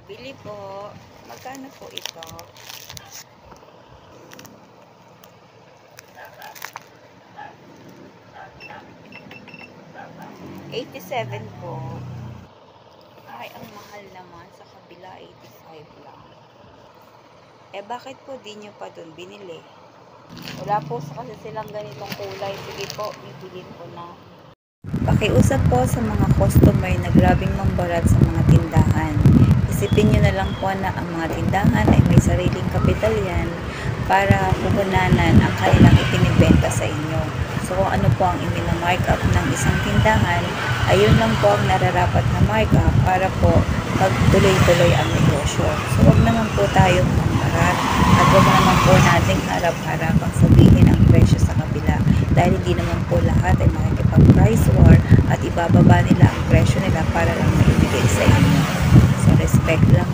Nabili po. Magkano po ito? 87 po. Ay, ang mahal naman. Sa kabila, 85 lang. Eh, bakit po di nyo pa dun binili? Wala po kasi silang ganitong kulay. Sige po, bibilin ko na. Pakiusap po sa mga customer na grabing mambarat sa mga tindahan. Isipin nyo na lang po na ang mga tindahan ay may sariling kapital yan para puhunanan ang kanilang ipinibenta sa inyo. So kung ano po ang imina-markup ng isang tindahan, ayun lang po ang nararapat na markup para po magtuloy-tuloy ang negosyo. So wag naman po tayong mambarat at wag naman po nating harap-harapang sabihin ang presyo sa kabila dahil hindi naman po lahat ay makikipag-price war at ibababa nila ang presyo nila para lang maibigay sa inyo. So respect lang